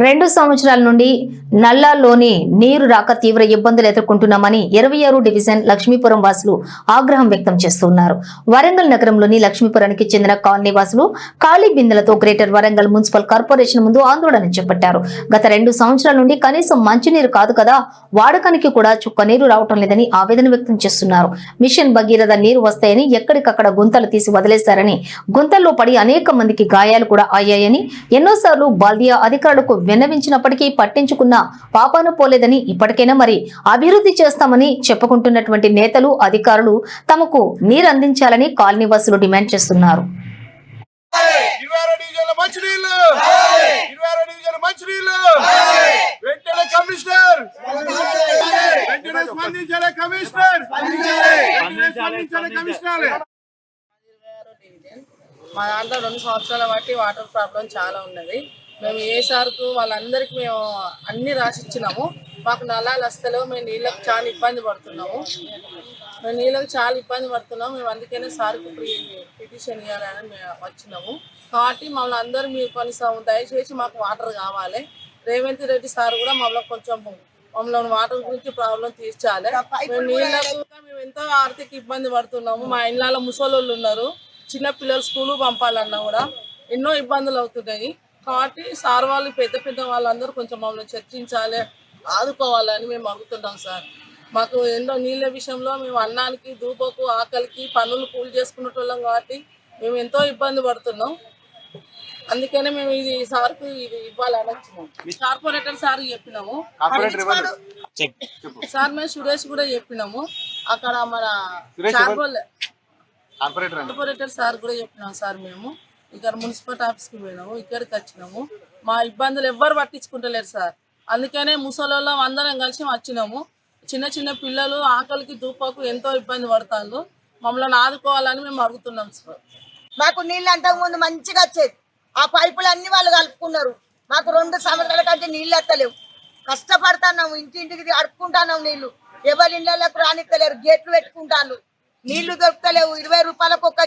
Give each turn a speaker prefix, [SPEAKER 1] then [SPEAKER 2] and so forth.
[SPEAKER 1] 2 సంవత్సరాల నుండి నల్లాలోని నీరు రాక తీవ్ర ఇబ్బందులు ఎదుర్కొంటున్నామని 26 డివిజన్ లక్ష్మీపురం వాసులు ఆగ్రహం వ్యక్తం చేస్తున్నారు. వరంగల్ నగరంలోని లక్ష్మీపురానికి చెందిన కాలనీ వాసులు ఖాళీ బిందెలతో గ్రేటర్ వరంగల్ మున్సిపల్ కార్పొరేషన్ ముందు ఆందోళన చేపట్టారు. గత 2 సంవత్సరాల నుండి కనీసం మంచినీరు కాదు కదా, వాడకానికి కూడా చుక్క నీరు రావటం లేదని ఆవేదన వ్యక్తం చేస్తున్నారు. మిషన్ భగీరథ నీరు వస్తాయని ఎక్కడికక్కడ గుంతలు తీసి వదిలేశారని, గుంతల్లో పడి అనేక మందికి గాయాలు కూడా అయ్యాయని, ఎన్నోసార్లు బాల్దియా అధికారులకు విన్నవించినప్పటికీ పట్టించుకున్న పాపాన పోలేదని, ఇప్పటికైనా మరి అభివృద్ధి చేస్తామని చెప్పుకుంటున్నటువంటి నేతలు అధికారులు తమకు నీరు అందించాలని కాలనీ వాసులు డిమాండ్ చేస్తున్నారు.
[SPEAKER 2] మా దాంట్లో 2 సంవత్సరాల బట్టి వాటర్ ప్రాబ్లం చాలా ఉన్నది. మేము ఏ సార్కు వాళ్ళందరికీ మేము అన్ని రాసిచ్చినాము. మాకు నల్లాలు వస్తలేవు, మేము నీళ్ళకి చాలా ఇబ్బంది పడుతున్నాము. మేము అందుకనే సార్కు పిటిషన్ ఇవ్వాలని మేము వచ్చినాము. కాబట్టి మమ్మల్ని అందరూ మీరు కొన్నిసార్లు దయచేసి మాకు వాటర్ కావాలి. రేవంత్ రెడ్డి సార్ కూడా మమ్మల్ని వాటర్ గురించి ప్రాబ్లం తీర్చాలి. మేము నీళ్ళకు మేము ఎంతో ఆర్థిక ఇబ్బంది పడుతున్నాము. మా ఇళ్ళలో ముసలోళ్ళు ఉన్నారు, చిన్న పిల్లలు స్కూలు పంపాలన్నా కూడా ఎన్నో ఇబ్బందులు అవుతున్నాయి. కాబట్టి సార్ వాళ్ళు పెద్ద వాళ్ళందరూ కొంచెం మమ్మల్ని చర్చించాలి, ఆదుకోవాలని మేము అడుగుతున్నాం సార్. మాకు ఎన్నో నీళ్ళ విషయంలో మేము అన్నానికి, దూపకు, ఆకలికి పనులు కూలి చేసుకునేటోళ్ళం కాబట్టి మేము ఎంతో ఇబ్బంది పడుతున్నాం. అందుకనే మేము ఇది సార్కు ఇది ఇవ్వాలని వచ్చినాం. కార్పొరేటర్ సార్ చెప్పినాము సార్, మేము సురేష్ కూడా చెప్పినాము. అక్కడ మన కార్పొరేటర్ సార్ కూడా చెప్పినాము సార్. మేము ఇక్కడ మున్సిపల్ ఆఫీస్కి పోయినాము, ఇక్కడికి వచ్చినాము. మా ఇబ్బందులు ఎవ్వరు పట్టించుకుంటలేరు సార్. అందుకనే ముసలోళ్ళం అందరం కలిసి వచ్చినాము. చిన్న పిల్లలు ఆకలికి, దూపకు ఎంతో ఇబ్బంది పడతారు. మమ్మల్ని ఆదుకోవాలని మేము అడుగుతున్నాం సార్.
[SPEAKER 3] మాకు నీళ్ళు అంతకు ముందు మంచిగా వచ్చేది, ఆ పైపులు అన్ని వాళ్ళు కలుపుకున్నారు. మాకు 2 సంవత్సరాల కంటే నీళ్ళు ఎత్తలేవు. కష్టపడుతున్నాము, ఇంటింటికి అడుక్కుంటున్నాం. నీళ్లు ఎవరి ఇళ్ళకు రానిస్తలేరు, గేట్లు పెట్టుకుంటాను. నీళ్లు దొరుకుతలేవు. 20 రూపాయలకు ఒక